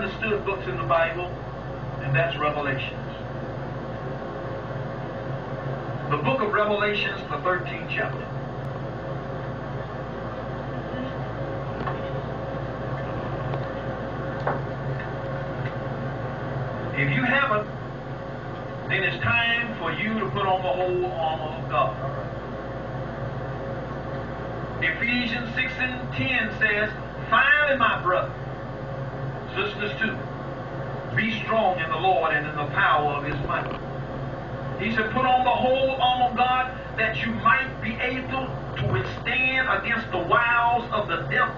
understood books in the Bible, and that's Revelations. The book of Revelations, the 13th chapter. If you haven't, then it's time for you to put on the whole armor of God. Ephesians 6 and 10 says, finally, my brother, sisters too, be strong in the Lord and in the power of his might. He said, put on the whole armor of God that you might be able to withstand against the wiles of the devil.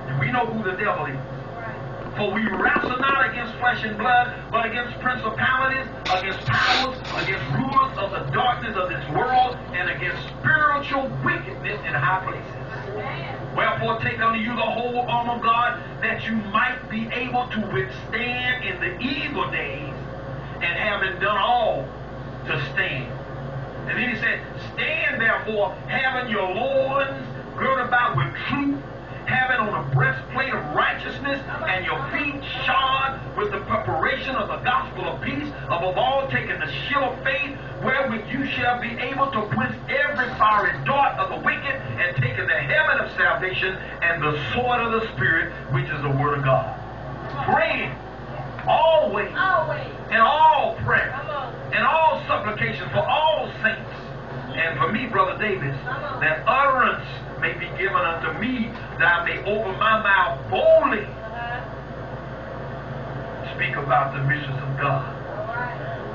And we know who the devil is. For we wrestle not against flesh and blood, but against principalities, against powers, against rulers of the darkness of this world, and against spiritual wickedness in high places. Wherefore take unto you the whole armor of God, that you might be able to withstand in the evil days, and having done all, to stand. And then he said, stand therefore, having your loins girded about with truth, having on a breastplate of righteousness, and your feet shod with the preparation of the gospel of peace, above all taking the shield of faith, wherewith you shall be able to quench every fiery dart of the wicked, and taking the helmet of salvation and the sword of the Spirit, which is the word of God. Praying always, in all prayer, and all supplication for all saints, and for me, Brother Davis, that utterance may be given unto me, that I may open my mouth boldly speak about the riches of God,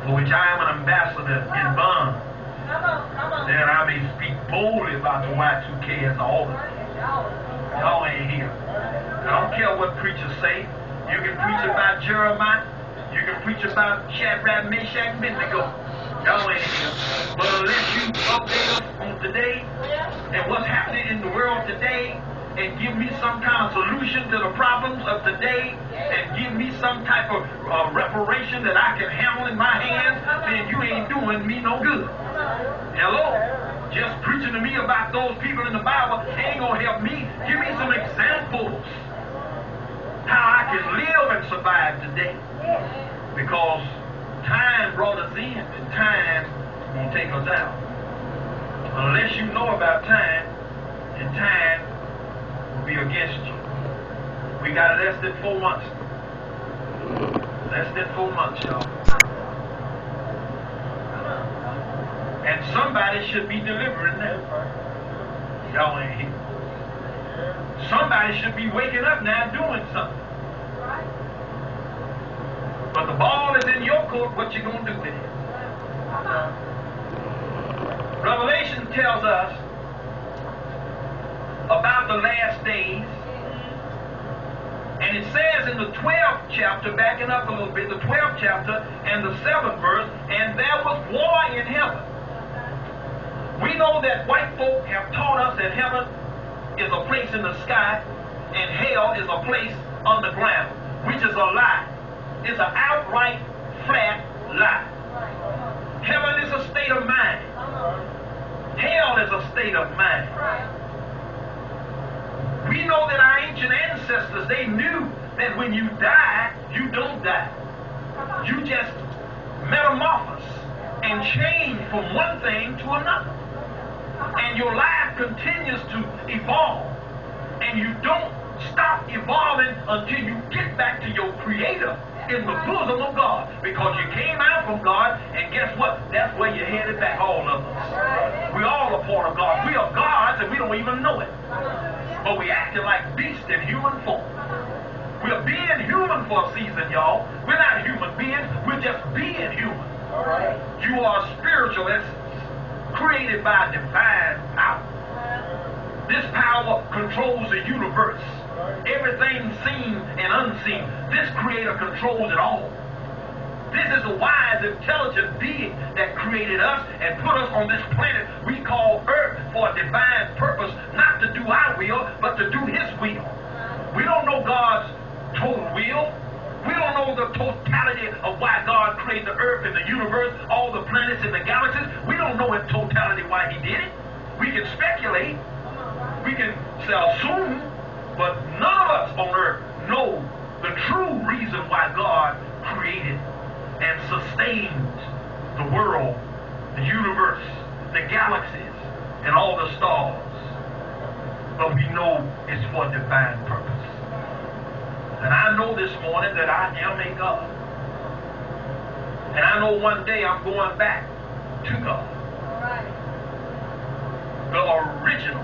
for which I am an ambassador in bond, that I may speak boldly about the Y2K as all of it. Y'all ain't here. I don't care what preachers say. You can preach about Jeremiah. You can preach about Shadrach, Meshach, and Abednego. Y'all ain't here. But unless you update us on today and what's happening in the world today, and give me some kind of solution to the problems of today, and give me some type of reparation that I can handle in my hands, then you ain't doing me no good. Hello? Just preaching to me about those people in the Bible ain't going to help me. Give me some examples how I can live and survive today. Because time brought us in, and time won't take us out. Unless you know about time, and time will be against you. We got less than 4 months. Less than 4 months, y'all. And somebody should be delivering now. Y'all ain't here. Somebody should be waking up now doing something. But the ball is in your court. What you going to do with it? Revelation tells us about the last days. And it says in the 12th chapter, backing up a little bit, the 12th chapter and the 7th verse, and there was war in heaven. We know that white folk have taught us that heaven is a place in the sky and hell is a place on the ground, which is a lie. It's an outright, flat lie. Heaven is a state of mind. Hell is a state of mind. We know that our ancient ancestors, they knew that when you die, you don't die. You just metamorphose and change from one thing to another. And your life continues to evolve. And you don't stop evolving until you get back to your Creator in the bosom of God. Because you came out from God, and guess what? That's where you're headed back, all of us. We're all a part of God. We are gods, and we don't even know it. But we acting like beasts in human form. We're being human for a season, y'all. We're not human beings. We're just being human. You are a spiritual essence created by divine power. This power controls the universe. Everything seen and unseen. This Creator controls it all. This is a wise, intelligent being that created us and put us on this planet we call Earth for a divine purpose, not to do our will, but to do His will. We don't know God's total will. We don't know the totality of why God created the Earth and the universe, all the planets and the galaxies. We don't know in totality why He did it. We can speculate. We can assume, but none of us on Earth know the true reason sustains the world, the universe, the galaxies, and all the stars. But we know it's for divine purpose. And I know this morning that I am a God. And I know one day I'm going back to God. The original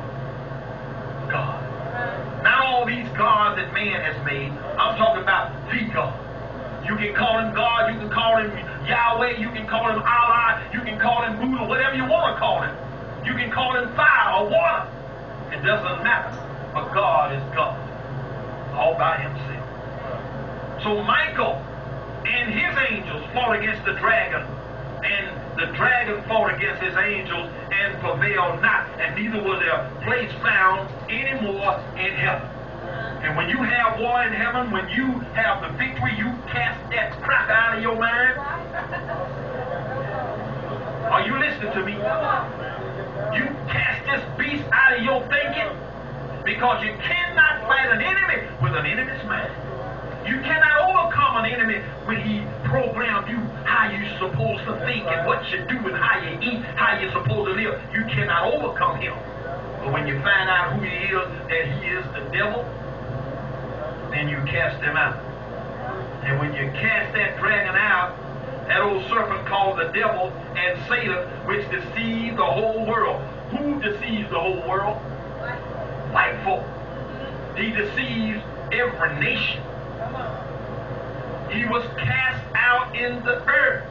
God. Not all these gods that man has made. I'm talking about the God. You can call him God, you can call him Yahweh, you can call him Allah, you can call him Buddha, whatever you want to call him. You can call him fire or water. It doesn't matter. But God is God. All by himself. So Michael and his angels fought against the dragon. And the dragon fought against his angels and prevailed not. And neither was there place found anymore in heaven. And when you have war in heaven, when you have the victory, you cast that crap out of your mind. Are you listening to me? You cast this beast out of your thinking, because you cannot fight an enemy with an enemy's mind. You cannot overcome an enemy when he programmed you how you're supposed to think and what you do and how you eat, how you're supposed to live. You cannot overcome him. But when you find out who he is, that he is the devil, then you cast him out. And when you cast that dragon out, that old serpent called the devil and Satan, which deceives the whole world. Who deceives the whole world? White folk. He deceives every nation. He was cast out in the earth,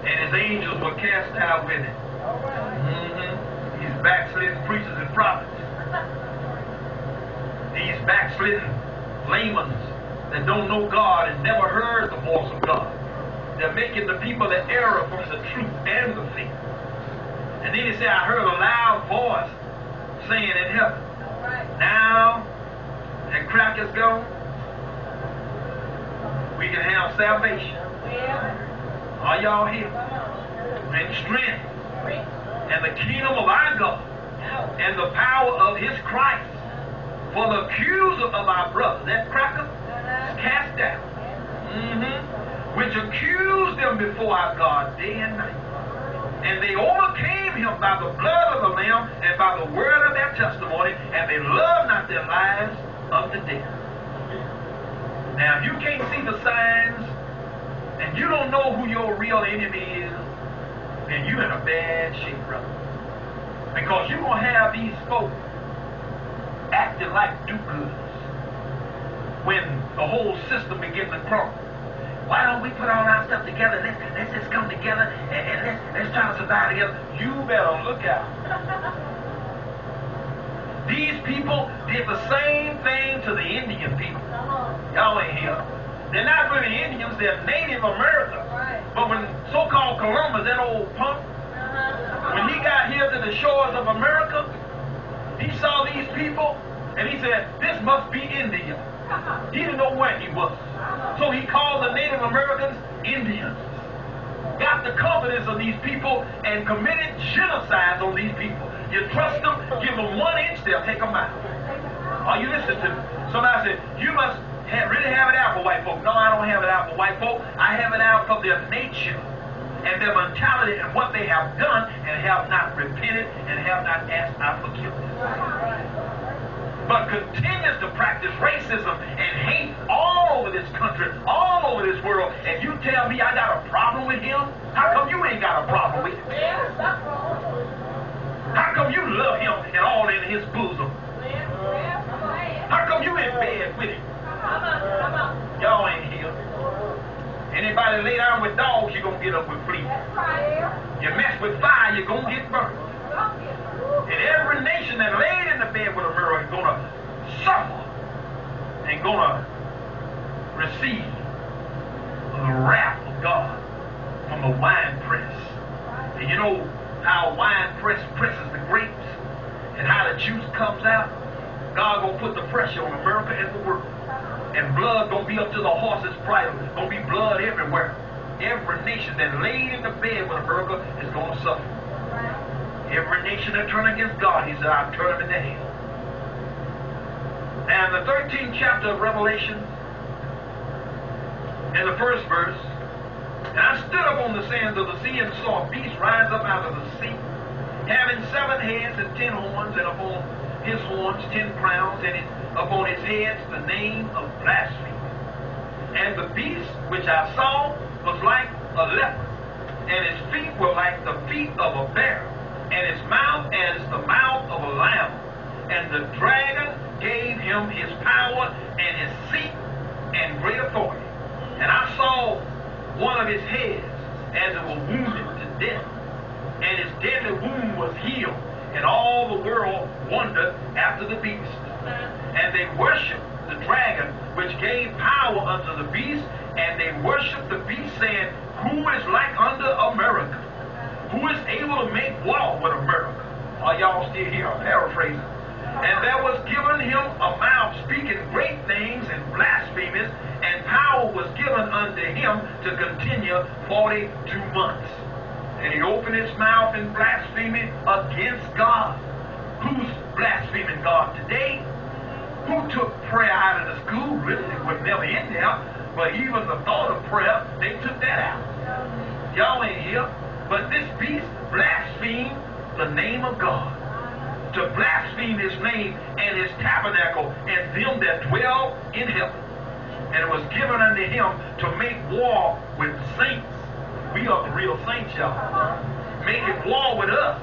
and his angels were cast out with him. These backslidden preachers and prophets, these backslidden laymen that don't know God and never heard the voice of God, they're making the people the error from the truth and the faith. And then he said, I heard a loud voice saying in heaven, now that crack is gone, we can have salvation. Are y'all here? And strength. And the kingdom of our God. And the power of his Christ. For the accuser of our brother, that cracker, is cast down. Which accused them before our God day and night. And they overcame him by the blood of the Lamb and by the word of their testimony, and they loved not their lives unto death. Now, if you can't see the signs, and you don't know who your real enemy is, then you're in a bad shape, brother. Because you're going to have these folks acting like do-gooders when the whole system begins to crumble. Why don't we put all our stuff together? Let's just come together and let's try to survive together. You better look out. These people did the same thing to the Indian people. Y'all ain't here. They're not really Indians, they're Native Americans. But when so-called Columbus, that old punk, when he got here to the shores of America, he saw these people and he said, this must be India. He didn't know where he was. So he called the Native Americans Indians. Got the confidence of these people and committed genocide on these people. You trust them, give them 1 inch, they'll take them out. Are you listening to me? Somebody said, you must really have it out for white folk. No, I don't have it out for white folk. I have it out for their nature and their mentality and what they have done and have not repented and have not asked our forgiveness. But continues to practice racism and hate all over this country, all over this world, and you tell me I got a problem with him? How come you ain't got a problem with him? How come you love him and all in his bosom? How come you in bed with him? Y'all ain't here. Anybody lay down with dogs, you're going to get up with fleas. You mess with fire, you're going to get burned. And every nation that laid in the bed with America is going to suffer and going to receive the wrath of God from the wine press. And you know how a wine press presses the grapes and how the juice comes out? God going to put the pressure on America and the world. And blood going to be up to the horse's bridle. Going to be blood everywhere. Every nation that laid in the bed with America is going to suffer. Every nation that turned against God, he said, I'll turn them into hell. And the 13th chapter of Revelation, in the first verse, And I stood up on the sands of the sea and saw a beast rise up out of the sea, having 7 heads and 10 horns, and upon his horns 10 crowns, and upon his heads the name of blasphemy. And the beast which I saw was like a leopard, and his feet were like the feet of a bear, and his mouth as the mouth of a lamb. And the dragon gave him his power and his seat and great authority. And I saw one of his heads as it was wounded to death, and his deadly wound was healed, and all the world wondered after the beast. And they worshipped the dragon, which gave power unto the beast, and they worshipped the beast, saying, Who is like unto America? Who is able to make war with America? Are y'all still here? I'm paraphrasing. And there was given him a mouth speaking great things and blasphemous, and power was given unto him to continue 42 months. And he opened his mouth in blasphemy against God. Who's blaspheming God today? Who took prayer out of the school? Really, it was never in there. But even the thought of prayer, they took that out. Y'all ain't here. But this beast blasphemed the name of God. To blaspheme his name and his tabernacle and them that dwell in heaven. And it was given unto him to make war with saints. We are the real saints, y'all. Making war with us.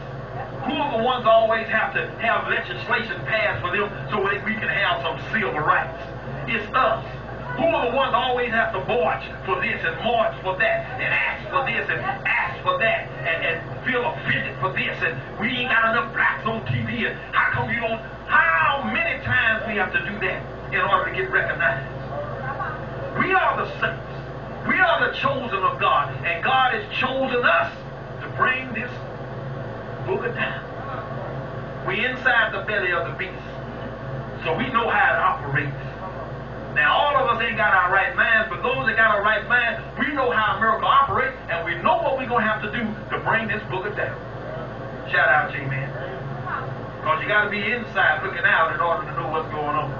Who are the ones always have to have legislation passed for them so that we can have some civil rights? It's us. Who are the ones always have to march for this and march for that and ask for this and ask for that and feel offended for this and we ain't got enough blacks on TV and how come you don't? How many times we have to do that in order to get recognized? We are the saints. We are the chosen of God, and God has chosen us to bring this book of time. We inside the belly of the beast, so we know how it operates. Now, all of us ain't got our right minds, but those that got our right mind, we know how America operates, and we know what we're going to have to do to bring this book of down. Shout out, J-Man. Because you got to be inside looking out in order to know what's going on.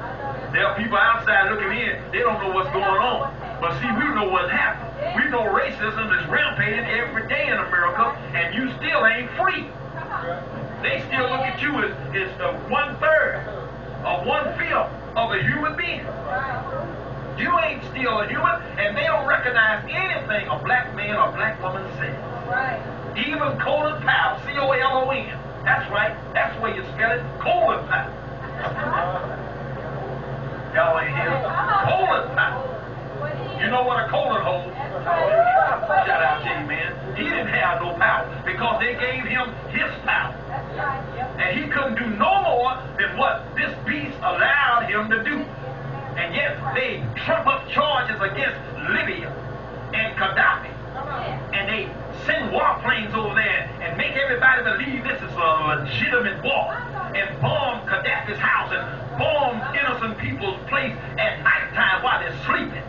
There are people outside looking in, they don't know what's going on. But see, we know what's happening. We know racism is rampaging every day in America, and you still ain't free. They still look at you as 1/3 or 1/5 of a human being. You ain't still a human, and they don't recognize anything a black man or black woman says. Even Colin Powell, C-O-L-O-N. That's right. That's the way you spell it. Colin Powell. Y'all ain't here. Colin Powell. You know what a colon holds? Shout out to you, man. He didn't have no power because they gave him his power. And he couldn't do no more than what this beast allowed him to do. And yet they trump up charges against Libya and Gaddafi. And they send warplanes over there and make everybody believe this is a legitimate war. And bomb Gaddafi's house and bomb innocent people's place at nighttime while they're sleeping.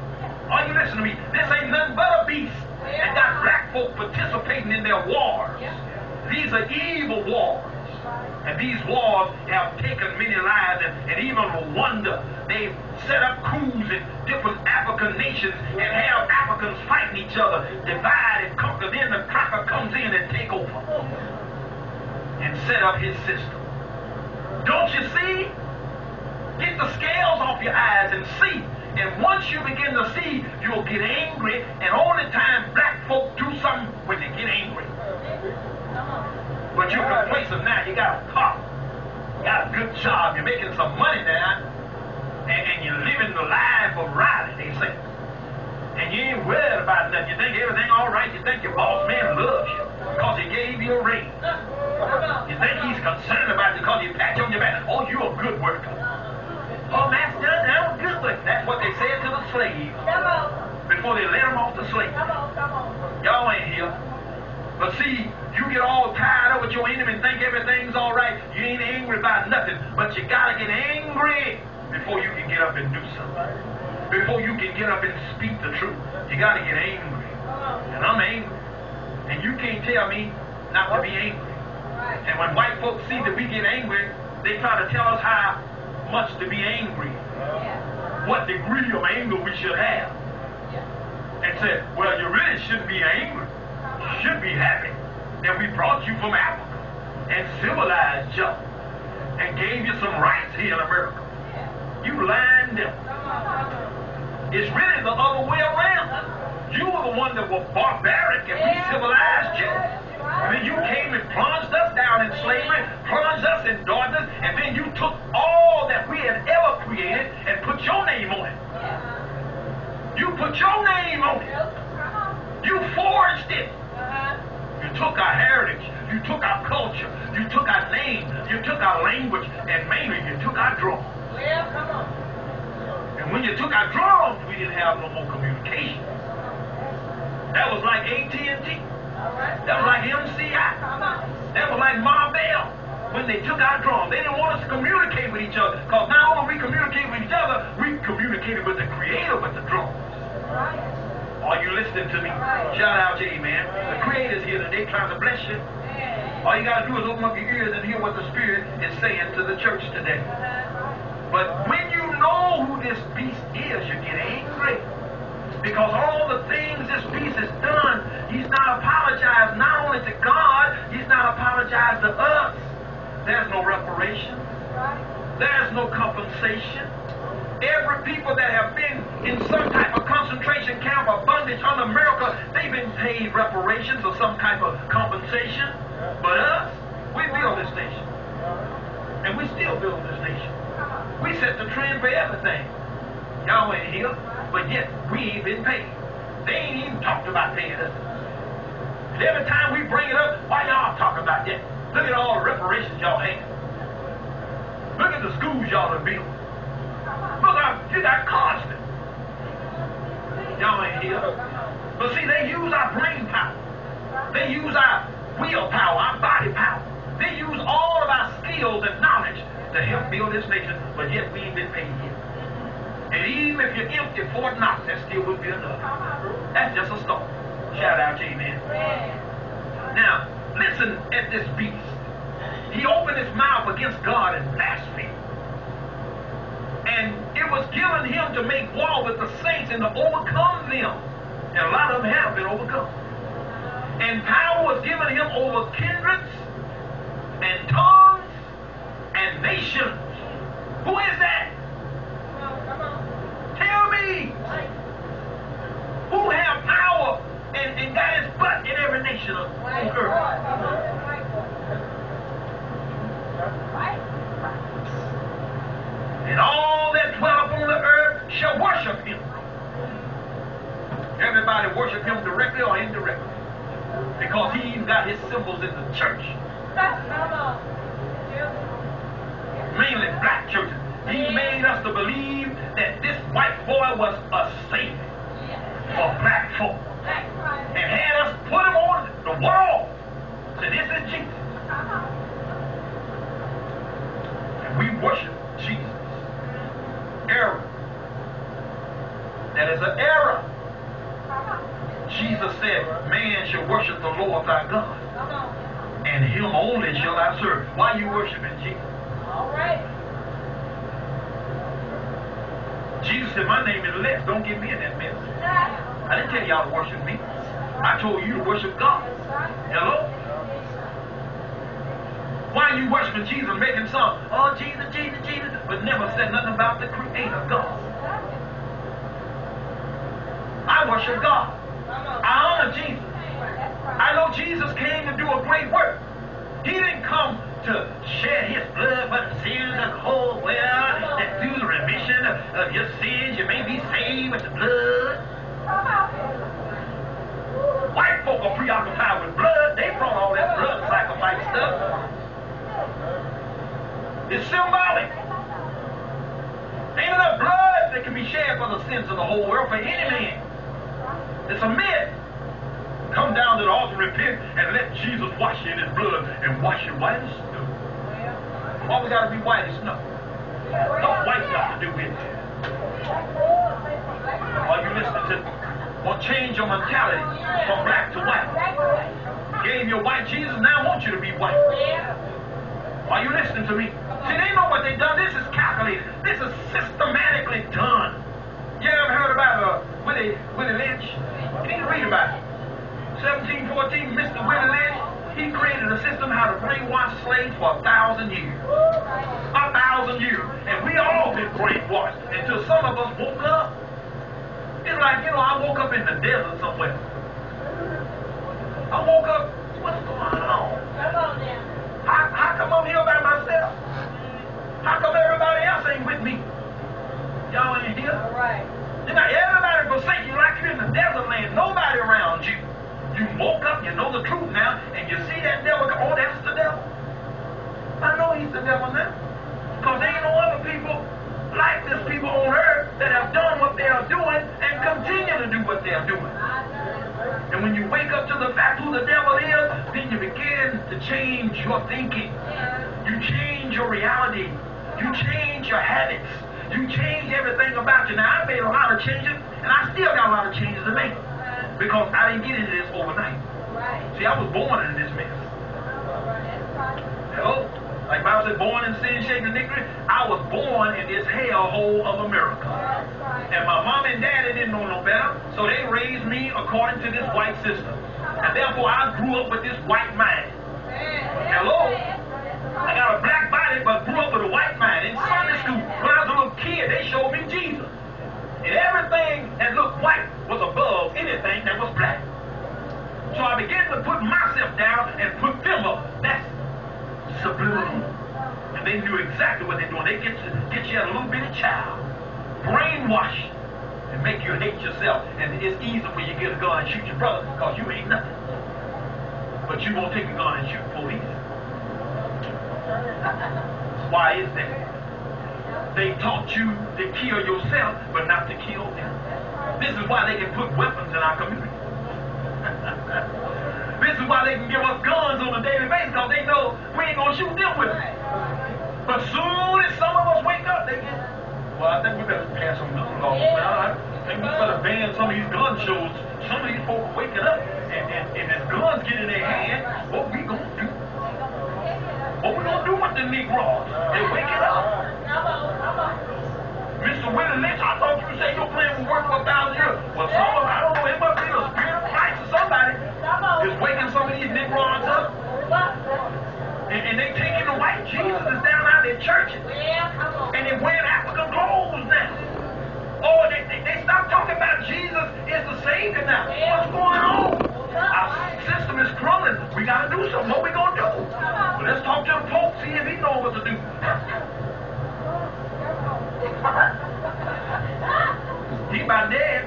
Are you listening to me? This ain't nothing but a beast. And got black folk participating in their wars. These are evil wars. And these wars have taken many lives, and even Rwanda, they've set up coups in different African nations and have Africans fighting each other, divide and conquer. Then the cracker comes in and take over and set up his system. Don't you see? Get the scales off your eyes and see. And once you begin to see, you'll get angry, and only time black folk do something when they get angry. But you're complacent now. You got a car. You got a good job. You're making some money now. And you're living the life of Riley, they say. And you ain't worried about nothing. You think everything all right. You think your boss man loves you because he gave you a raise. You think he's concerned about you because he pat you on your back. Oh, you're a good worker. Oh, master, I'm a good worker. That's what they said to the slaves before they let them off the slave. Y'all ain't here. But see, you get all tired up with your enemy and think everything's all right. You ain't angry about nothing. But you got to get angry before you can get up and do something. Before you can get up and speak the truth. You got to get angry. And I'm angry. And you can't tell me not to be angry. And when white folks see that we get angry, they try to tell us how much to be angry. What degree of anger we should have. And and said, well, you really shouldn't be angry. You should be happy that we brought you from Africa and civilized you and gave you some rights here in America. You lying them. It's really the other way around. You were the one that were barbaric and we civilized you. I mean, you came and plunged us down in slavery, plunged us in darkness, and then you took all that we had ever created and put your name on it. You put your name on it. You forged it. You took our heritage. You took our culture. You took our name. You took our language. And mainly, you took our drums. And when you took our drums, we didn't have no more communication. That was like AT&T. That was like MCI. That was like Marvell. When they took our drums, they didn't want us to communicate with each other. Because now when we communicate with each other, we communicated with the Creator with the drums. Are you listening to me? Shout out to you, man. The Creator's here today trying to bless you. All you got to do is open up your ears and hear what the Spirit is saying to the church today. But when you know who this beast is, you get angry. Because all the things this beast has done, he's not apologized not only to God, he's not apologized to us. There's no reparation. There's no compensation. Every people that have been in some type of concentration camp or bondage under America, they've been paid reparations or some type of compensation. But us, we build this nation. And we still build this nation. We set the trend for everything. Y'all ain't here, but yet we ain't been paid. They ain't even talked about paying us. And every time we bring it up, why y'all talking about that? Look at all the reparations y'all have. Look at the schools y'all have built. Look out, you got Constant. Y'all ain't here. But see, they use our brain power. They use our willpower, our body power. They use all of our skills and knowledge to help build this nation, but yet we ain't been paid yet. And even if you're empty Fort Knox, that still would be enough. That's just a start. Shout out to you, man. Now, listen at this beast. He opened his mouth against God and blasphemed. And it was given him to make war with the saints and to overcome them. And a lot of them have been overcome. And power was given him over kindreds and tongues and nations. Who is that? Tell me. Who have power and got his butt in every nation on earth? And all that dwell upon the earth shall worship him. Everybody worship him directly or indirectly. Because he's got his symbols in the church. Mainly black churches. He made us to believe that this white boy was a savior for black folk. And had us put him on the wall. So this is Jesus. And we worship Jesus. Error. That is an error. Jesus said, man shall worship the Lord thy God. And him only shall I serve. Why are you worshiping Jesus? All right. Jesus said, my name is Les. Don't get me in that mess. I didn't tell y'all to worship me. I told you to worship God. Hello? Why are you worshiping Jesus and making songs? Oh, Jesus, Jesus, Jesus. But never said nothing about the Creator, God. I worship God. I honor Jesus. I know Jesus came to do a great work. He didn't come to shed his blood for the sins of the whole world, that through the remission of your sins you may be saved with the blood. White folk are preoccupied with blood. They brought all that blood sacrifice stuff. It's symbolic. Ain't enough blood that can be shed for the sins of the whole world for any man. It's a myth. Come down to the altar, repent, and let Jesus wash you in his blood and wash you white as snow. Why we got to be white as snow? What white got to do with it? Are you listening to? Well, change your mentality from black to white. Gave you a white Jesus, now I want you to be white. Are you listening to me? See, they know what they've done. This is calculated. This is systematically done. You ever heard about where they say Willie Lynch. You need to read about it. 1714, Mr. Willie Lynch, he created a system how to brainwash slaves for 1,000 years. 1,000 years. And we all been brainwashed until some of us woke up. It's like, I woke up in the desert somewhere. I woke up, what's going on? How come I'm here by myself? How come everybody else ain't with me? Y'all ain't here? All right. Everybody forsake you like you're in the desert land. Nobody around you. You woke up, you know the truth now, and you see that devil. Oh, that's the devil. I know he's the devil now. Because there ain't no other people like this people on earth that have done what they are doing and continue to do what they are doing. And when you wake up to the fact who the devil is, then you begin to change your thinking. You change your reality. You change your habits. You change everything about you. Now, I made a lot of changes, and I still got a lot of changes to make. Because I didn't get into this overnight. See, I was born in this mess. Hello? Like Bible said, born in sin, shaken iniquity. I was born in this hellhole of America. And my mom and daddy didn't know no better, so they raised me according to this white system. And therefore, I grew up with this white mind. Hello? I got a black body, but grew up with a white mind. In Sunday school, when I was a little kid, they showed me Jesus. And everything that looked white was above anything that was black. So I began to put myself down and put them up. That's subliminal. And they knew exactly what they're doing. They get you as a little bitty child, brainwashed, and make you hate yourself. And it's easy for you to get a gun and shoot your brother because you ain't nothing. But you won't take a gun and shoot police. Why is that? They taught you to kill yourself, but not to kill them. This is why they can put weapons in our community. This is why they can give us guns on a daily basis, because they know we ain't going to shoot them with it. But soon as some of us wake up, they get, well, I think we better pass some gun laws now. I think we better ban some of these gun shows. Some of these folks are waking up, and as guns get in their hand, what we going to do? What we going to do with the Negroes? They're waking up. Mr. Willie Lynch, I thought you said your plan would work for 1,000 years. Well, some of them, I don't know, it must be the spirit of Christ or somebody is waking some of these Negroes up. And they taking the white Jesus is down out in churches. And they wearing African clothes now. Oh, they stopped talking about Jesus is the Savior now. What's going on? Our system is crumbling. We got to do something. What we going to do? Well, let's talk to the Pope, see if he knows what to do. He about dead.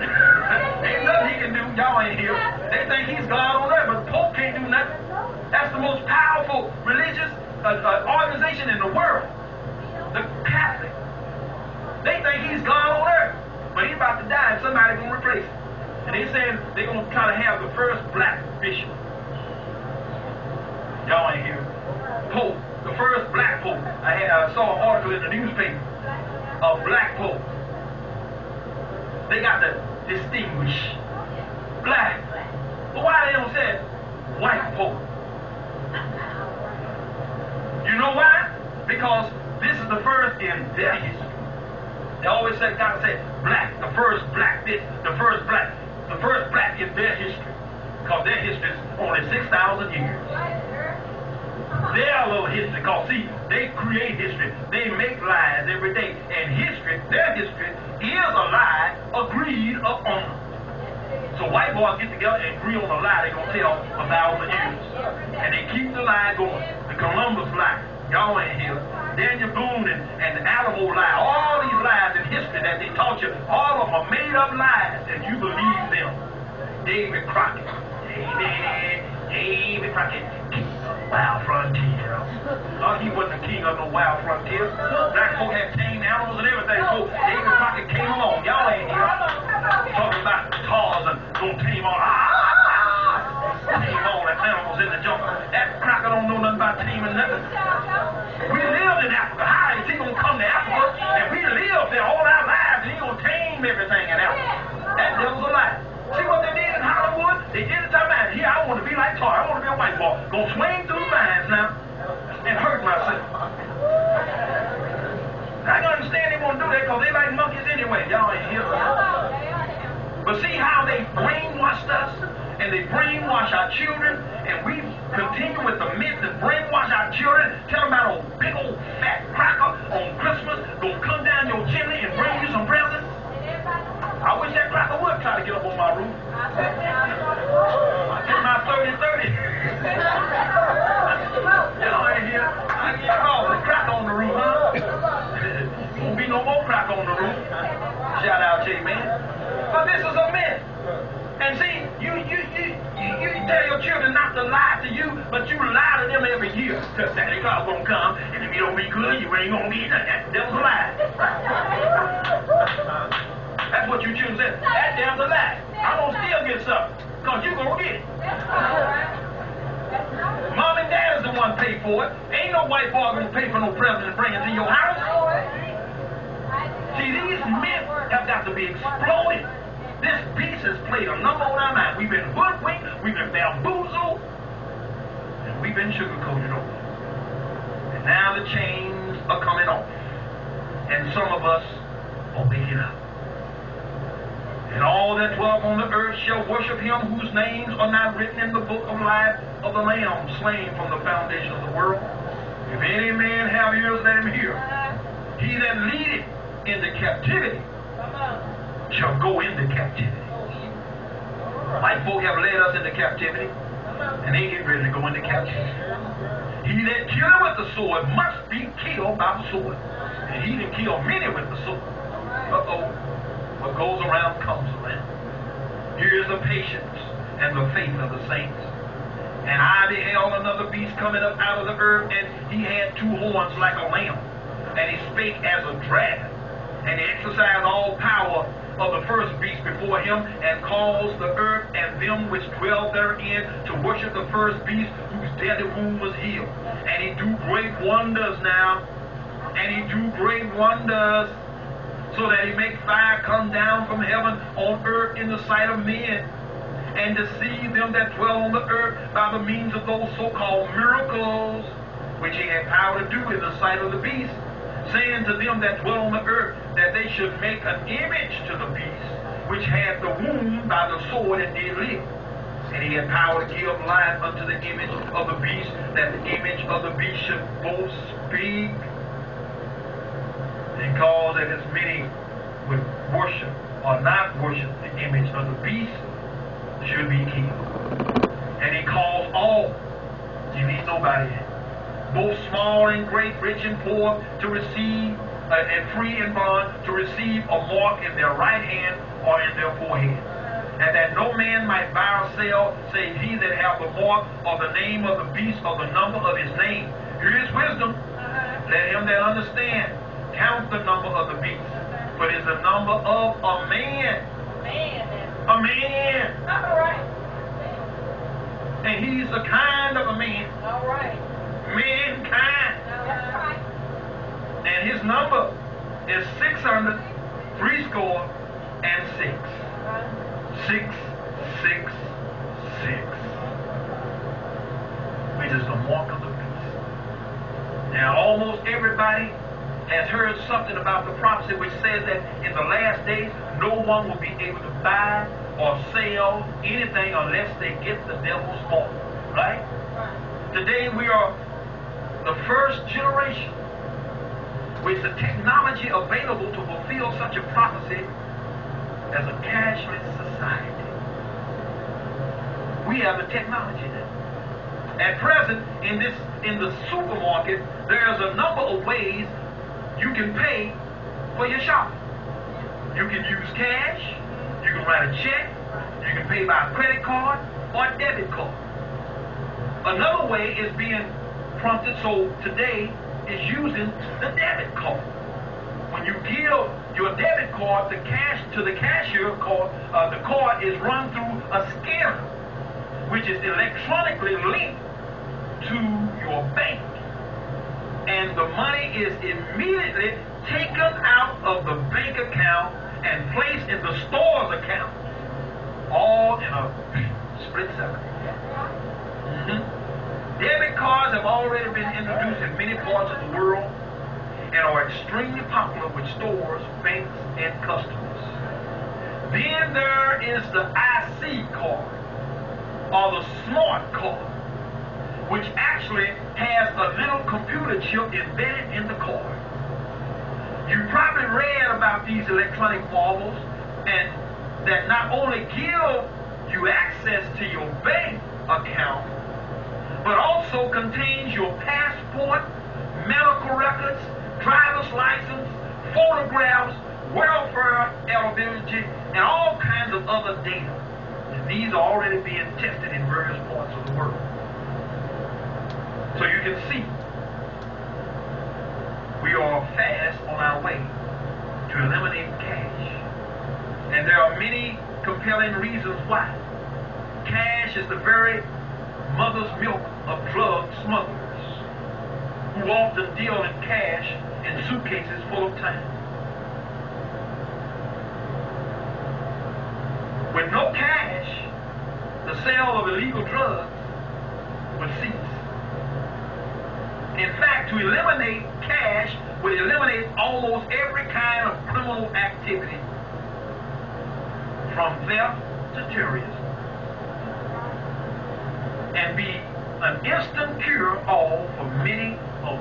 Ain't nothing he can do. Y'all ain't here. They think he's God on earth, but the Pope can't do nothing. That's the most powerful religious organization in the world. The Catholic. They think he's God on earth, but he's about to die and somebody's going to replace him. And they saying they're going to try to have the first black bishop. Y'all ain't here. Pope. The first black pope. I saw an article in the newspaper. A black pope. They got to distinguish black. But why they don't say white pope? You know why? Because this is the first in their history. They always say, gotta say black, the first black this, the first black in their history. Because their history is only 6,000 years. Their little history, because see, they create history. They make lies every day. And history, their history, is a lie agreed upon. So white boys get together and agree on a lie they're going to tell 1,000 years. And they keep the lie going. The Columbus lie. Y'all ain't here. Daniel Boone and the Alamo lie. All these lies in history that they taught you, all of them are made up lies, and you believe them. David Crockett. David Crockett. Wild frontier. He wasn't the king of no wild frontier. Black folk had tame animals and everything. So David Crockett came along. Y'all ain't here. Talking about Tarzan gonna tame all the animals in the jungle. That Crockett don't know nothing about taming nothing. We lived in Africa. How is he gonna come to Africa? And we lived there all our lives and he gonna tame everything in Africa. That devil's a lie. See what they did in Hollywood? They did it time out. Here, I want to be like Tar. I want to be a white boy. Gonna swing through the lines now and hurt myself. I can understand they want to do that because they like monkeys anyway. Y'all ain't here. But see, and they brainwash our children, and we continue with the myth that brainwash our children, tell them about a big old fat cracker on Christmas gonna come down your chimney and bring you some presents. I wish that cracker would try to get up on my roof. I get my 30-30. You know, in here, I get off the crack on the roof, huh? Won't be no more crack on the roof. Shout out to you, man. But this is a myth. And see, you tell your children not to lie to you, but you lie to them every year. Because Santa Claus won't come, and if you don't be good, you ain't gonna be nothing. That devil's a lie. That's what you children say. That damn's a lie. I'm gonna still get something, because you gonna get it. Mom and dad is the one pay for it. Ain't no white boy gonna pay for no present and bring it to your house. See, these myths have got to be exploded. This beast has played a number on our mind. We've been hoodwinked, we've been bamboozled, and we've been sugar-coated over. And now the chains are coming off. And some of us are waking up. And all that dwell on the earth shall worship him whose names are not written in the book of life of the Lamb slain from the foundation of the world. If any man have ears, let him hear. He that leadeth into captivity shall go into captivity. White folk have led us into captivity, and they get ready to go into captivity. He that killeth with the sword must be killed by the sword. And he that killed many with the sword. What goes around comes around. Here is the patience and the faith of the saints. And I beheld another beast coming up out of the earth, and he had two horns like a lamb, and he spake as a dragon, and he exercised all power of the first beast before him, and caused the earth and them which dwell therein to worship the first beast, whose deadly wound was healed. And he do great wonders now, and he do great wonders, so that he make fire come down from heaven on earth in the sight of men, and deceive them that dwell on the earth by the means of those so-called miracles, which he had power to do in the sight of the beast, saying to them that dwell on the earth that they should make an image to the beast, which had the wound by the sword and did live. And he had power to give life unto the image of the beast, that the image of the beast should both speak, and cause that as many would worship or not worship the image of the beast should be killed. And he calls all, you need nobody, both small and great, rich and poor, to receive, and free and bond, to receive a mark in their right hand or in their forehead. And that no man might buy or sell, save he that have the mark or the name of the beast or the number of his name. Here is wisdom. Let him that understand count the number of the beast, for it is the number of a man. A man. All right. And he's the kind of a man. All right. Mankind. That's right. And his number is 600, 666. 666. Which is the mark of the beast. Now almost everybody has heard something about the prophecy which says that in the last days no one will be able to buy or sell anything unless they get the devil's mark. Right? Today we are the first generation with the technology available to fulfill such a prophecy as a cashless society. We have the technology now. At present, in the supermarket, there's a number of ways you can pay for your shopping. You can use cash, you can write a check, you can pay by a credit card or a debit card. Another way is being prompted, so today is using the debit card. When you give your debit card to the cashier, the card is run through a scanner, which is electronically linked to your bank. And the money is immediately taken out of the bank account and placed in the store's account, all in a split second. Debit cards have already been introduced in many parts of the world and are extremely popular with stores, banks, and customers. Then there is the IC card, or the smart card, which actually has a little computer chip embedded in the card. You probably read about these electronic marvels, and that not only give you access to your bank account, but also contains your passport, medical records, driver's license, photographs, welfare eligibility, and all kinds of other data. And these are already being tested in various parts of the world. So you can see we are fast on our way to eliminate cash. And there are many compelling reasons why. Cash is the very mother's milk of drug smugglers, who often deal in cash in suitcases full of time. With no cash, the sale of illegal drugs would cease. In fact, to eliminate cash would eliminate almost every kind of criminal activity, from theft to terrorism, and be an instant cure-all for many of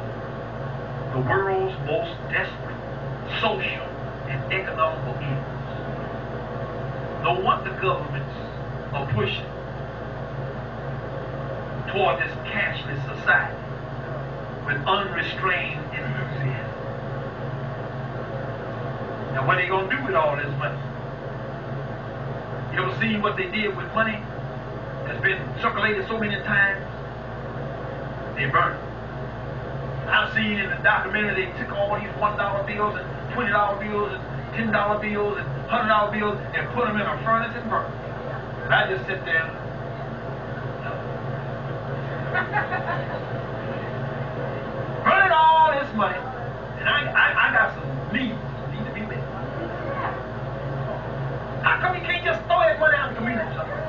the world's most desperate social and economical evils. No wonder governments are pushing toward this cashless society with unrestrained enthusiasm. Now, what are they going to do with all this money? You ever seen what they did with money that's been circulated so many times? They burn it. I've seen in the documentary they took all these $1 bills and $20 bills and $10 bills and $100 bills and put them in a furnace and burn them. And I just sit there and burning all this money, and I got some needs need to be met. How come you can't just throw that money out in the community somewhere?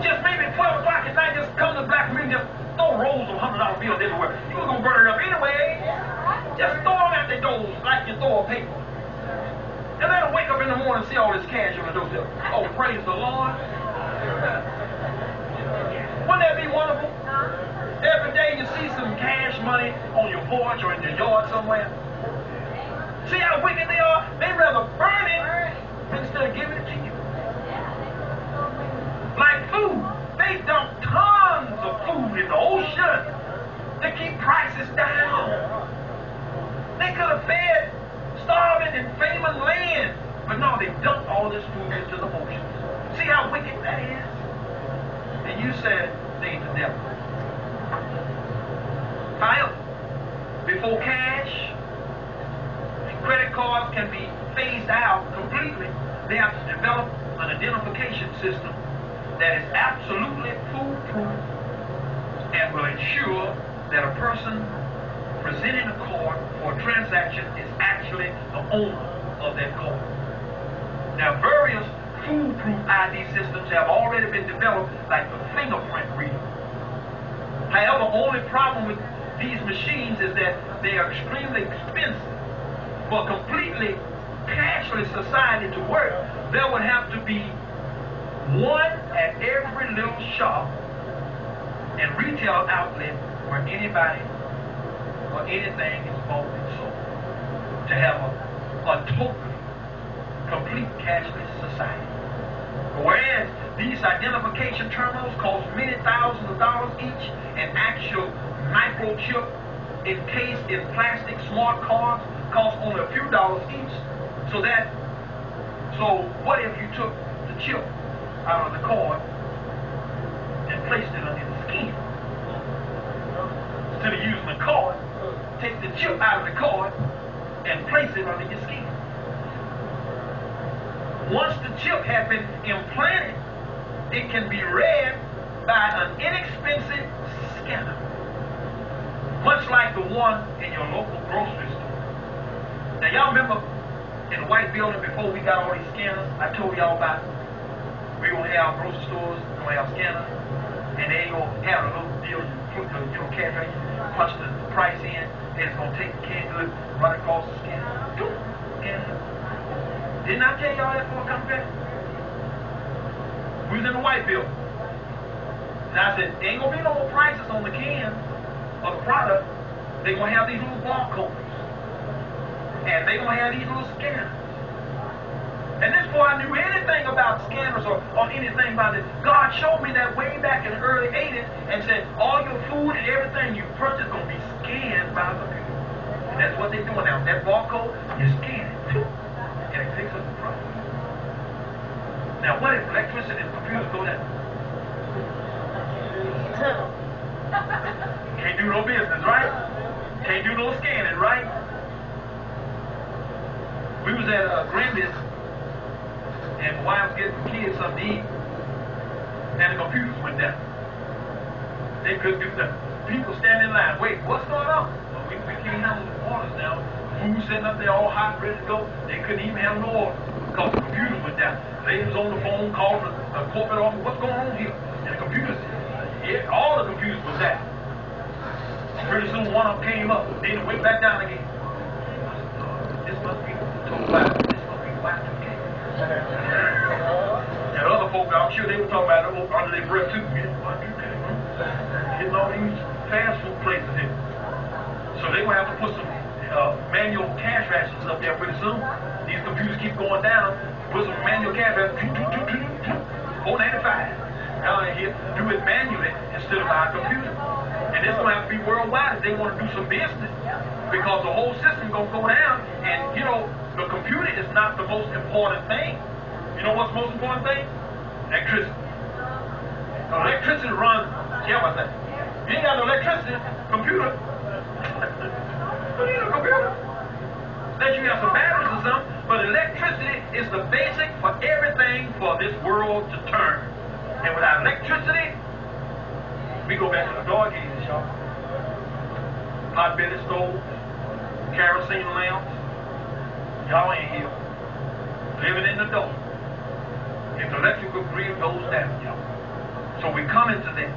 Just maybe 12 o'clock at night, just come to the black community, just throw rolls of $100 bills everywhere. You was gonna burn it up anyway. Just throw them out the doors like you throw a paper. And let them wake up in the morning and see all this cash on the doorstep. Oh, praise the Lord. Wouldn't that be wonderful? Every day you see some cash money on your porch or in your yard somewhere. See how wicked they are? They'd rather burn it instead of giving it to you. Like food. They dump tons of food in the ocean to keep prices down. They could have fed starving and famine land, but no, they dumped all this food into the ocean. See how wicked that is? And you said they ain't the devil. However, before cash and credit cards can be phased out completely, they have to develop an identification system that is absolutely foolproof and will ensure that a person presenting a card for a transaction is actually the owner of that card. Now, various foolproof ID systems have already been developed, like the fingerprint reader. However, the only problem with these machines is that they are extremely expensive. For a completely cashless society to work, there would have to be one at every little shop and retail outlet where anybody or anything is bought and sold, to have a totally complete cashless society. Whereas these identification terminals cost many thousands of dollars each, and actual microchip encased in plastic smart cards cost only a few dollars each. So what if you took the chip out of the card and placed it under the skin? Instead of using the card, take the chip out of the card and place it under your skin. Once the chip has been implanted, it can be read by an inexpensive scanner, much like the one in your local grocery store. Now, y'all remember in the white building before we got all these scanners, I told y'all about we gonna have grocery stores, gonna have scanners, and they ain't gonna have a little deal. You put the cash right, you punch the price in, and it's gonna take the canned goods, run across the scanner, scan it. Didn't I tell y'all that before I come back? We was in the white building. And I said, ain't gonna be no more prices on the can of the product. They're gonna have these little barcodes. And they're gonna have these little scanners. And this before I knew anything about scanners or anything about it, God showed me that way back in the early 80s and said, all your food and everything you purchase is gonna be scanned by the computer. And that's what they're doing now. That barcode, you scan it. And it picks up the price. Now what if electricity and computers go down? Can't do no business, right? Can't do no scanning, right? We was at Granby's, and my wife was getting the kids something to eat, and the computers went down. They couldn't do nothing. People standing in line, wait, what's going on? Well, we can't handle the orders now. Food sitting up there all hot, ready to go. They couldn't even handle no orders because the computers went down. Lady was on the phone calling the corporate office, what's going on here? And the computers, all the computers was down. Pretty soon one of them came up, then it went back down again. This must be Y2K. And other folk, I'm sure they were talking about it under their breath too. Y2K, getting all these fast food places here. So they're going to have to put some manual cash registers up there pretty soon. These computers keep going down. Put some manual cash registers. 495. Down in here, do it manually instead of by a computer. And it's going to have to be worldwide if they want to do some business. Because the whole system is going to go down. And, you know, the computer is not the most important thing. You know what's the most important thing? Electricity. Electricity runs, yeah, what's that? You ain't got no electricity, computer. You need a computer. Unless you have some batteries or something. But electricity is the basic for everything for this world to turn. And without electricity, we go back to the dog ages, y'all. Hot belly stoves, kerosene lamps. Y'all ain't here. Living in the dark. If the electrical grid goes down, y'all. So we come into that.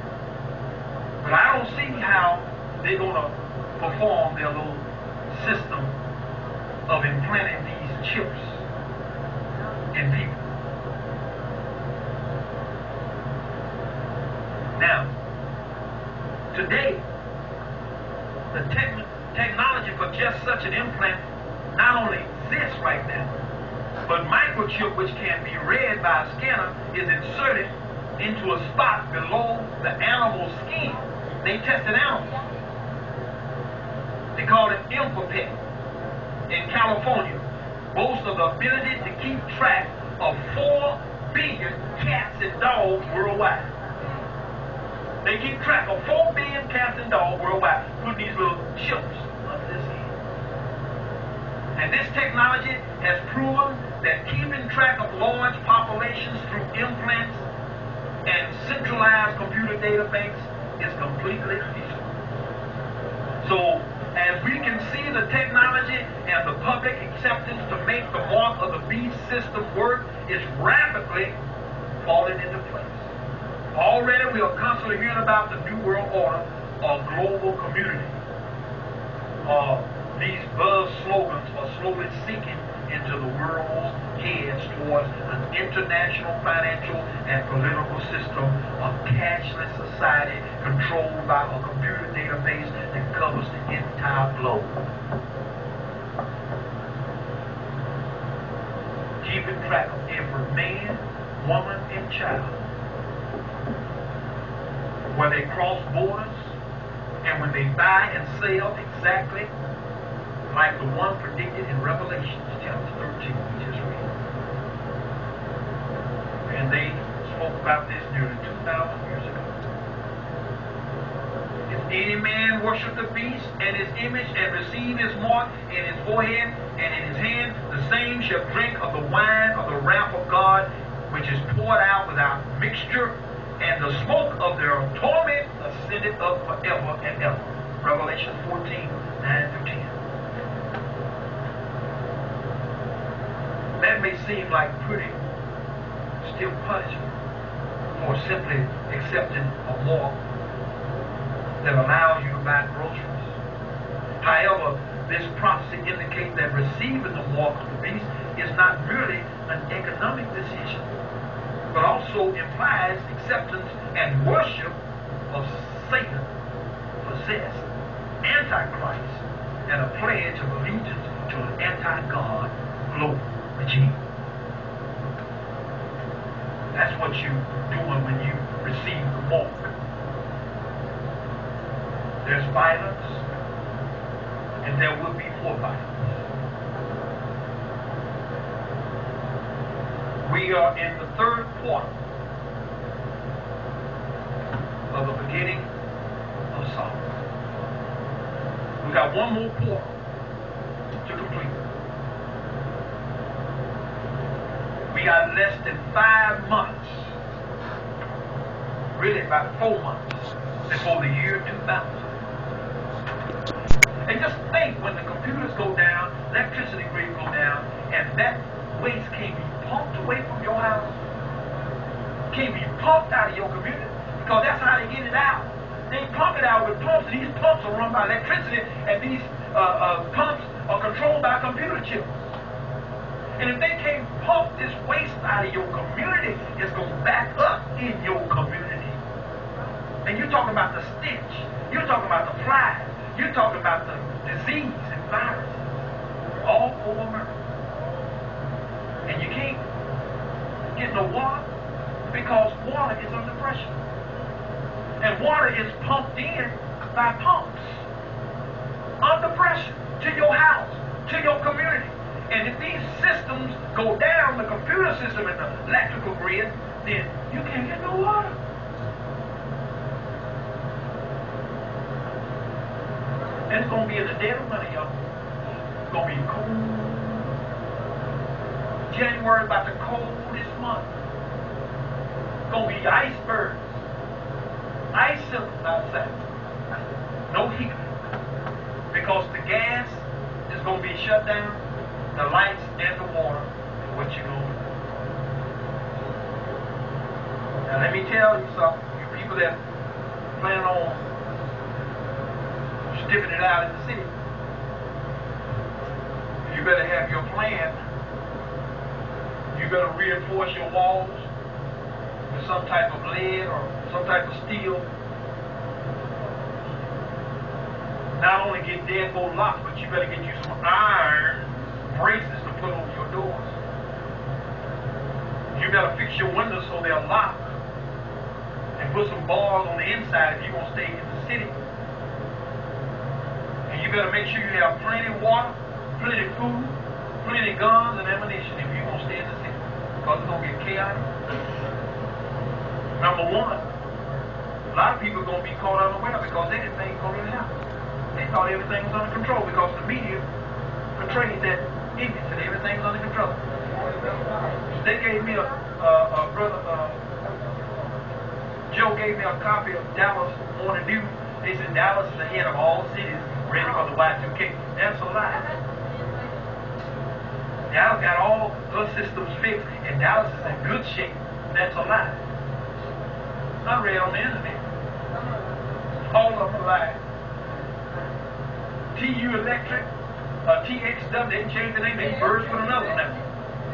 But I don't see how they're going to perform their little system of implanting these chips in people. Now, today, the technology for just such an implant not only exists right now, but microchip, which can be read by a scanner, is inserted into a spot below the animal's skin. They tested animals. They call it Infopet in California. Boasts of the ability to keep track of 4 billion cats and dogs worldwide. They keep track of 4 billion cats and dogs worldwide with these little chips under their skin. And this technology has proven that keeping track of large populations through implants and centralized computer database is completely feasible. So, as we can see the technology and the public acceptance to make the mark of the beast system work is rapidly falling into place. Already we are constantly hearing about the New World Order or global community. These buzz slogans are slowly sinking into the world's heads towards an international financial and political system of cashless society controlled by a computer database that covers the entire globe. Keeping track of every man, woman, and child. Where they cross borders and when they buy and sell exactly like the one predicted in Revelation chapter 13 we just read. And they spoke about this nearly 2,000 years ago. If any man worship the beast and his image and receive his mark in his forehead and in his hand, the same shall drink of the wine of the wrath of God, which is poured out without mixture, and the smoke of their torment ascended up forever and ever. Revelation 14, 9-10. That may seem like pretty stiff punishment for simply accepting a mark that allows you to buy groceries. However, this prophecy indicates that receiving the mark of the beast is not merely an economic decision, but also implies acceptance and worship of Satan, possessed, Antichrist, and a pledge of allegiance to an anti-God global regime. That's what you're doing when you receive the mark. There's violence, and there will be more violence. We are in the third quarter of the beginning of sorrow. We got one more quarter to complete. We got less than 5 months, really about 4 months, before the year 2000. And just think, when the computers go down, electricity grid go down, and that waste can't be pumped away from your house, can't be pumped out of your community, because that's how they get it out. They pump it out with pumps, and these pumps are run by electricity, and these pumps are controlled by computer chips. And if they can't pump this waste out of your community, it's going to back up in your community. And you're talking about the stench. You're talking about the flies. You're talking about the disease and viruses all over America. And you can't get no water because water is under pressure. And water is pumped in by pumps under pressure to your house, to your community. And if these systems go down, the computer system and the electrical grid, then you can't get no water. And it's going to be in the dead of winter, y'all. It's going to be cool. January is about the coldest month. It's going to be icebergs. Ice systems outside. No heat. Because the gas is going to be shut down. The lights and the water, what you gonna do? Now let me tell you something, you people that plan on stiffing it out in the city, you better have your plan. You better reinforce your walls with some type of lead or some type of steel. Not only get deadbolt locks, but you better get you some iron braces to put on your doors. You better fix your windows so they're locked, and put some bars on the inside if you're going to stay in the city. And you better make sure you have plenty of water, plenty of food, plenty of guns and ammunition if you're going to stay in the city, because it's going to get chaotic. Number one, a lot of people are going to be caught unaware because they didn't think it was going to really happen. They thought everything was under control because the media portrayed that ignorance and everything's under control. They gave me Joe gave me a copy of Dallas Morning News. They said Dallas is ahead of all cities ready for the Y2K. That's a lie. Dallas got all her systems fixed and Dallas is in good shape. That's a lie. I read on the internet. All of them lie. TU Electric, TXW, they changed the name, they merged with another now.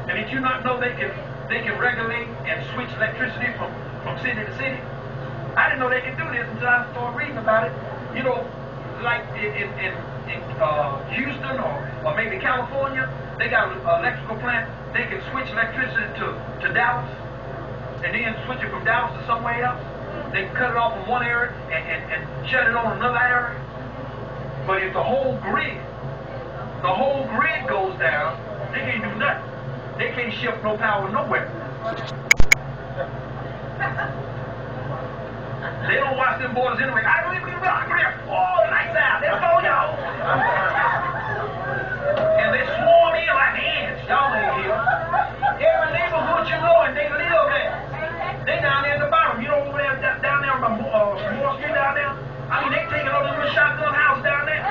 And did you not know they can regulate and switch electricity from city to city? I didn't know they could do this until I started reading about it. You know, like in Houston or maybe California, they got an electrical plant. They can switch electricity to Dallas and then switch it from Dallas to somewhere else. They can cut it off in one area and shut it on another area. But if the whole grid goes down, they can't do nothing. They can't shift no power nowhere. They don't watch them boys anyway. I believe we agree. Oh, lights out. Let's go, y'all. And they swarm in like ants. Y'all ain't here. Every neighborhood you know, and they live there. They down there at the bottom. You know over there, down there on Moore Street down there? I mean, they taking over the little shotgun house down there.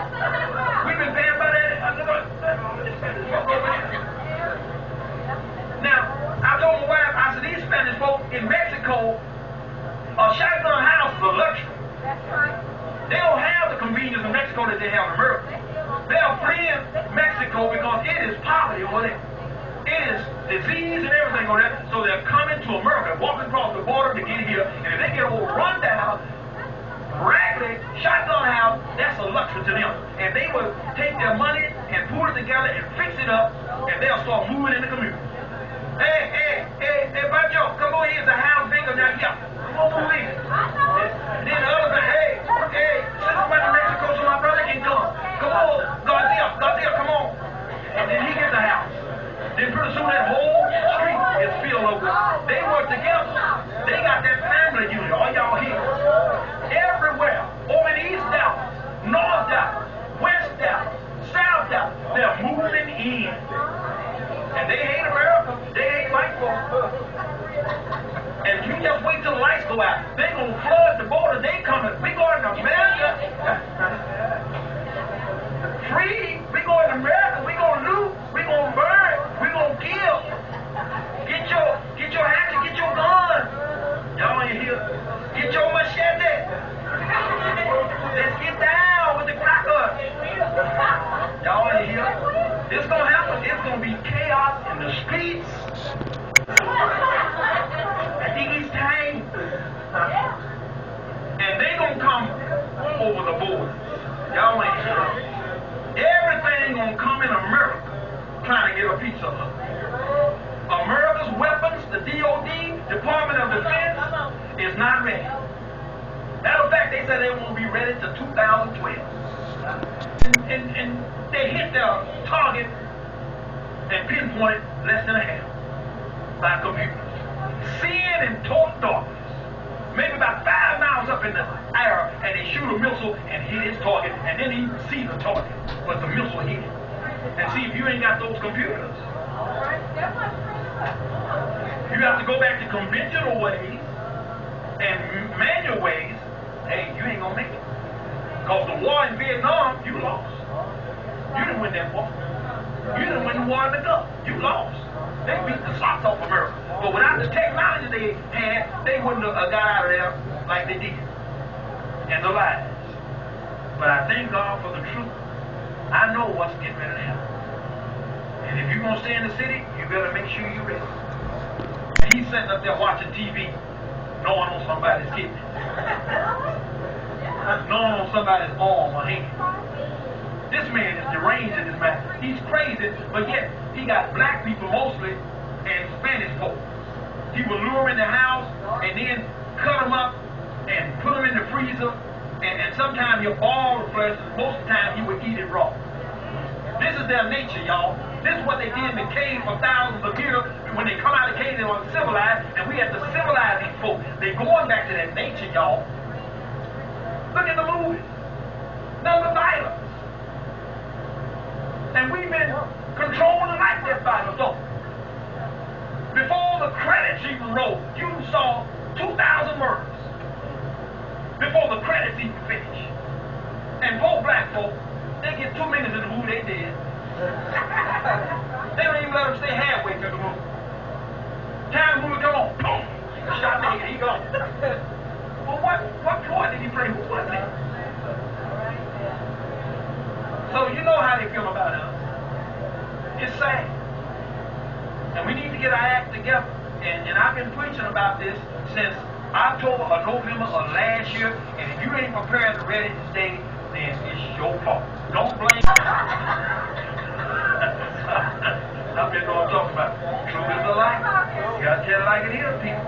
We've been paying by that. Now, I told my wife, I said, these Spanish folks in Mexico, a shotgun house is a luxury. That's right. They don't have the convenience in Mexico that they have in America. They are fleeing Mexico because it is poverty over there. disease and everything on there. So they're coming to America, walking across the border to get here. And if they get all run down, raggedy, shotgun house, that's a luxury to them. And they will take their money and put it together and fix it up, and they'll start moving in the community. Hey, Banjo, come on, here's the house bigger now. Yeah, come on, move in. And then the other thing, hey, Sister went to Mexico so my brother can come. Come on, Garcia, come on. And then he gets the house. Then pretty soon that whole street is filled up with. They work together. They got that family unit. All y'all here. Everywhere. Over in the East Dallas, North Dallas, West Dallas, South Dallas. They're moving in. And they hate America. They hate white folks. And you just wait till the lights go out. They're going to flood the border. They coming. We going to America. Free. We going to America. We going to loot. We going to burn. We going to kill. Get your hatchet. Get your gun. Y'all ain't here. Get your machete. Let's get down with the crackers. Y'all ain't here. It's going to happen. It's going to be chaos in the streets. I think it's time. And they going to come over the borders. Y'all ain't here. Everything going to come in America trying to get a piece of it. America's weapons, the DOD, Department of Defense, is not ready. Matter of fact, they said they won't be ready till 2012. And they hit their target and pinpointed less than a half by computers. Seeing in total darkness. Maybe about 5 miles up in the air, and they shoot a missile and hit his target, and then he sees the target, but the missile hit him. And see, if you ain't got those computers, you have to go back to conventional ways and manual ways. Hey, you ain't gonna make it. Because the war in Vietnam, you lost. You didn't win that war. You didn't win the war in the Gulf. You lost. They beat the socks off America. But without the technology they had, they wouldn't have got out of there like they did. And the lies. But I thank God for the truth. I know what's getting ready to happen. And if you're going to stay in the city, you better make sure you're ready. And he's sitting up there watching TV, knowing on somebody's kidney. Knowing on somebody's arm or hand. This man is deranged in his mind. He's crazy, but yet he got black people mostly and Spanish folks. He would lure them in the house and then cut them up and put them in the freezer. And sometimes he'll boil the flesh. Most of the time he would eat it raw. This is their nature, y'all. This is what they did in the cave for thousands of years. When they come out of the cave, they were civilized, and we have to civilize these folks. They're going back to that nature, y'all. Look at the movies. None of violence. And we've been controlling like that by the thought. Before the credits even rolled, you saw 2,000 murders. Before the credits even finished. And poor black folk, they get 2 minutes in the movie, they dead. They don't even let them stay halfway through the movie. Time the movie come on, boom, shot the head, he gone. Well, what part did he play? Who was it? So you know how they feel about us. It's sad. And we need to get our act together. And I've been preaching about this since October or November of last year. And if you ain't prepared and ready to stay, then it's your fault. Don't blame me. I've been know what I'm talking about. Truth is a lie. You gotta tell it like it is, people.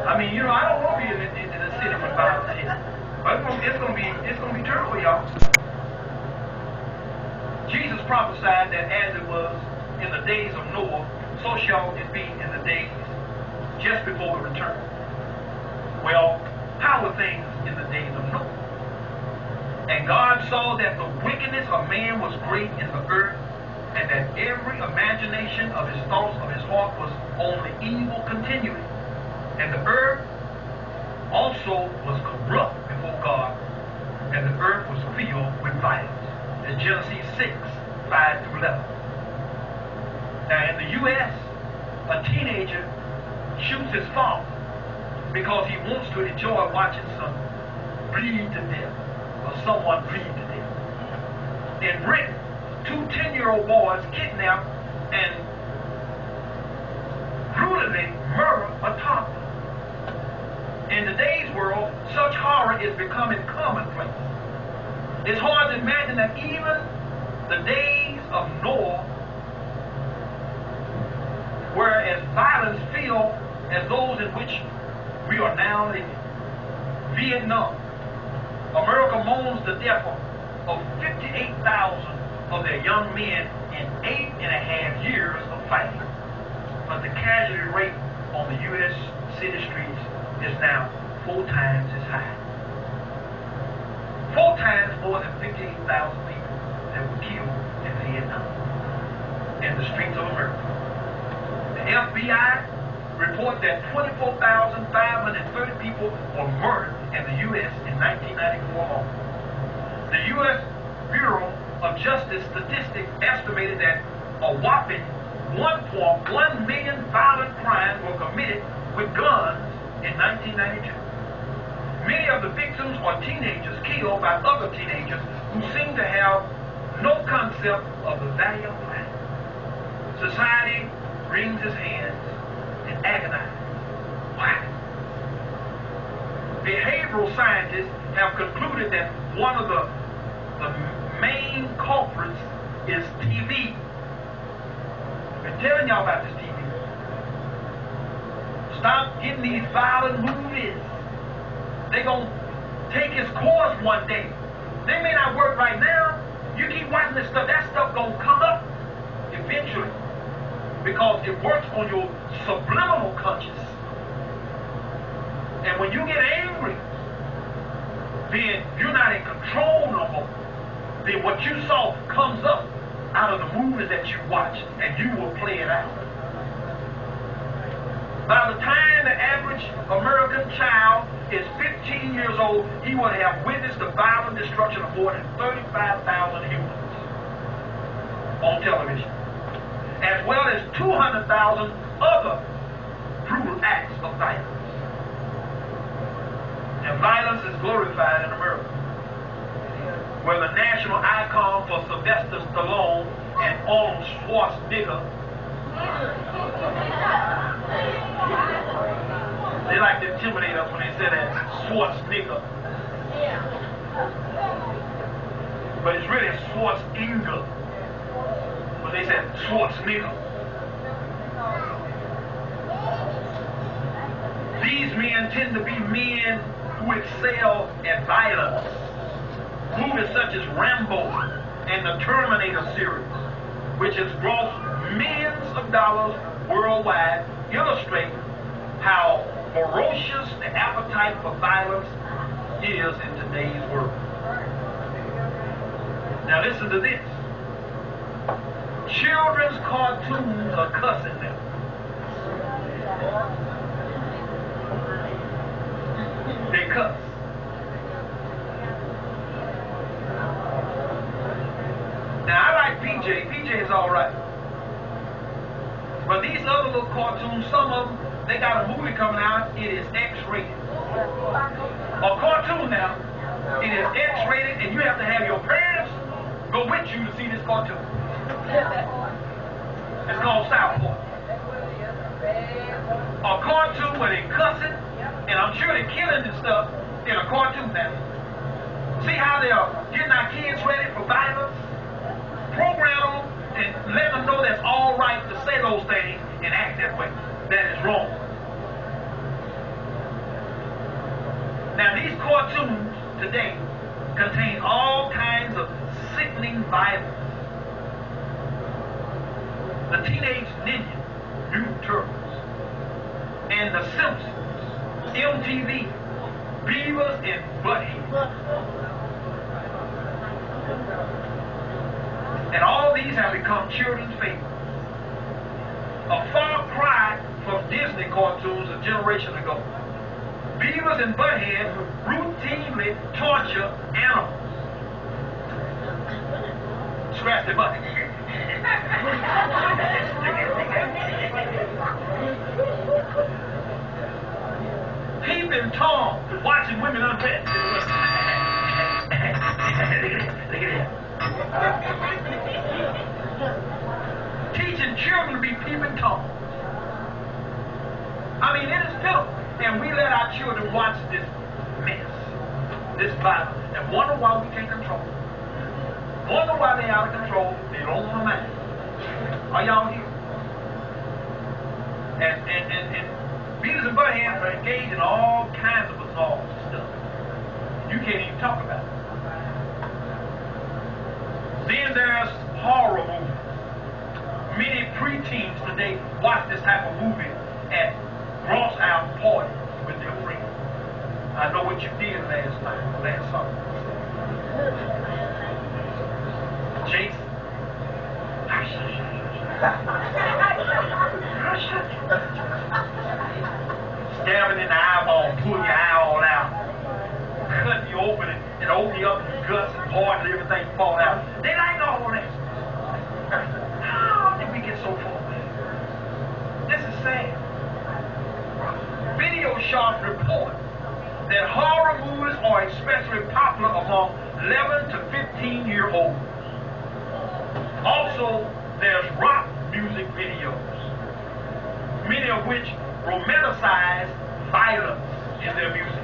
I mean, you know, I don't want to be in the city with violence. But it's gonna be terrible, y'all. Jesus prophesied that as it was in the days of Noah, so shall it be in the days just before the return. Well, how were things in the days of Noah? And God saw that the wickedness of man was great in the earth, and that every imagination of his thoughts of his heart was only evil continually. And the earth also was corrupt before God, and the earth was filled with violence. In Genesis 6, 5 through 11. Now in the U.S., a teenager shoots his father because he wants to enjoy watching some bleed to death or someone bleed to death. In Britain, 2 10-year-old boys kidnapped and is becoming commonplace. It's hard to imagine that even the days of Noah were as violent filled as those in which we are now living. Vietnam. America mourns the death of 58,000 of their young men in 8.5 years of fighting. But the casualty rate on the U.S. city streets is now 4 times as high. 4 times more than 58,000 people that were killed in Vietnam in the streets of America. The FBI report that 24,530 people were murdered in the U.S. in 1994 alone. The U.S. Bureau of Justice Statistics estimated that a whopping 1.1 million violent crimes were committed with guns in 1992. Many of the victims are teenagers killed by other teenagers who seem to have no concept of the value of life. Society wrings its hands and agonizes. Why? Behavioral scientists have concluded that one of the main culprits is TV. I've been telling y'all about this TV. Stop getting these violent movies. They're going to take its course one day. They may not work right now. You keep watching this stuff, that stuff going to come up eventually. Because it works on your subliminal conscious. And when you get angry, then you're not in control no more. Then what you saw comes up out of the movies that you watched, and you will play it out. By the time the average American child is 15 years old, he will have witnessed the violent destruction of more than 35,000 humans on television, as well as 200,000 other brutal acts of violence. And violence is glorified in America, where the national icon for Sylvester Stallone and Arnold Schwarzenegger, they like to intimidate us when they say that Schwarzenegger. But it's really Schwarzenegger. But they said Schwarzenegger. These men tend to be men who excel at violence. Movies such as Rambo and the Terminator series, which has grossed millions of dollars worldwide, illustrate how ferocious the appetite for violence is in today's world. Now listen to this. Children's cartoons are cussing them. They cuss. Now I like PJ. PJ is all right. But these other little cartoons, some of them, they got a movie coming out. It is X-rated. A cartoon now. It is X-rated, and you have to have your parents go with you to see this cartoon. It's called South Park. A cartoon where they cussing, and I'm sure they're killing and stuff in a cartoon now. See how they're getting our kids ready for violence? Program them and let them know that's all right to say those things and act that way. That is wrong. Now these cartoons today contain all kinds of sickening violence. The Teenage Ninja Mutant Turtles and The Simpsons, MTV, Beavers and Butthead. And all these have become children's favorites. A far cry from Disney cartoons a generation ago. Beavers and Butthead routinely torture animals. Scratch the butt. Peeping Tom watching women undress. Look at that. Teaching children to be peeping Tom. I mean, it is pitiful. And we let our children watch this mess. this violence and wonder why we can't control it. Wonder why they're out of control. They don't want to mind. Are y'all here? And Beatles and Buttheads are engaged in all kinds of bizarre stuff. You can't even talk about it. Then there's horror movies. Many preteens today watch this type of movie at gross out parties with their friends. I know what you did last summer. Jason. Stabbing in the eyeball, pulling your eyeball out. Cutting you open and open you up in the guts and heart and everything fall out. They like all that. How did we get so far? This is sad. Video shops report that horror movies are especially popular among 11 to 15-year-olds. Also, there's rock music videos, many of which romanticize violence in their music.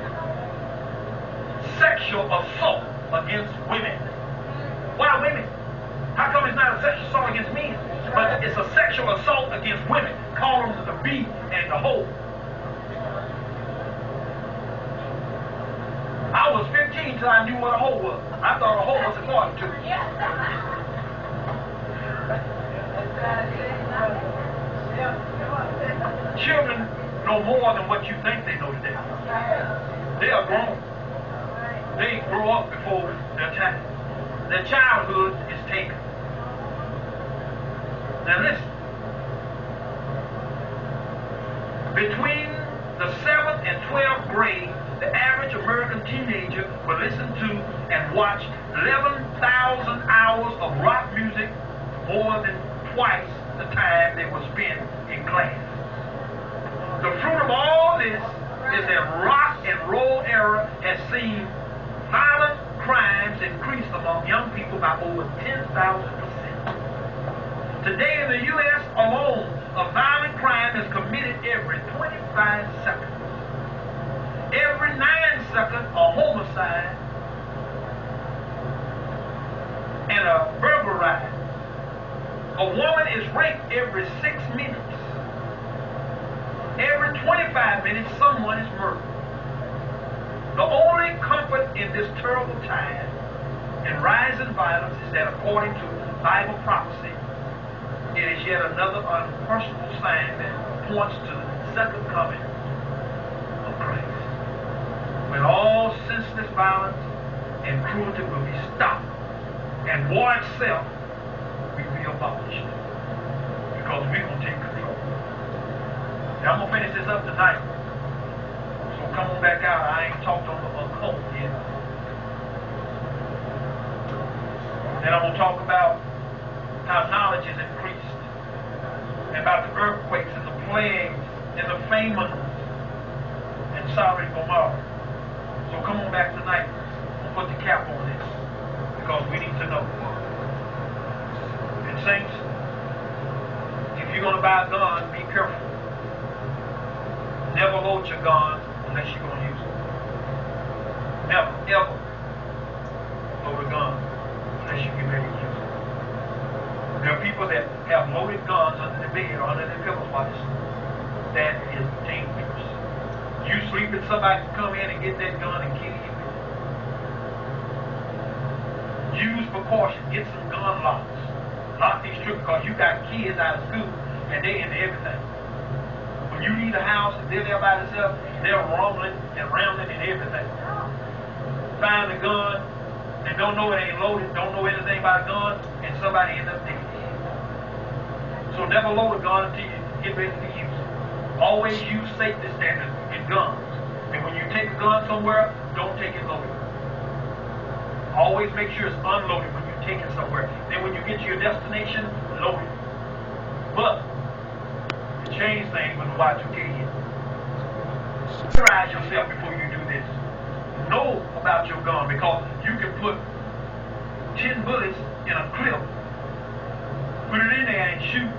Sexual assault against women. Why women? How come it's not a sexual assault against men? But it's a sexual assault against women. Call them the B and the hoe. I was 15 till I knew what a hoe was. I thought a hoe was a prostitute. Children know more than what you think they know today. They are grown. They grow up before their time. Their childhood is taken. Now listen. Between the 7th and 12th grade, the average American teenager will listen to and watch 11,000 hours of rock music, more than twice the time they will spend in class. The fruit of all this is that rock and roll era has seen violent crimes increase among young people by over 10,000%. Today in the U.S. alone, a violent crime is committed every 25 seconds. Every 9 seconds, a homicide and a burglary. A woman is raped every 6 minutes. Every 25 minutes, someone is murdered. The only comfort in this terrible time and rising violence is that according to Bible prophecy, it is yet another unquestionable sign that points to the second coming of Christ, when all senseless violence and cruelty will be stopped and war itself will be abolished, because we're going to take control. Now I'm going to finish this up tonight. So come on back out. I ain't talked on the occult yet. Then I'm going to talk about how knowledge is increased, and about the earthquakes and the plagues and the famines and Sodom and Gomorrah. So come on back tonight. We'll put the cap on this, because we need to know. And saints, if you're going to buy a gun, be careful. Never load your gun unless you're going to use it. Never, ever load a gun unless you get ready to use it. There are people that have loaded guns under the bed or under the pillow box. That is dangerous. You sleep and somebody can come in and get that gun and kill you. Use precaution. Get some gun locks. Lock these trips, because you got kids out of school and they into everything. When you leave the house and they're there by themselves, they're rumbling and rambling and everything. Find the gun and don't know it ain't loaded, don't know anything about a gun, and somebody ends up dead. So never load a gun until you get ready to use it. Always use safety standards in guns. And when you take a gun somewhere, don't take it loaded. Always make sure it's unloaded when you take it somewhere. Then when you get to your destination, load it. But change things with the Y2K here. Surprise yourself before you do this. Know about your gun, because you can put 10 bullets in a clip, put it in there and shoot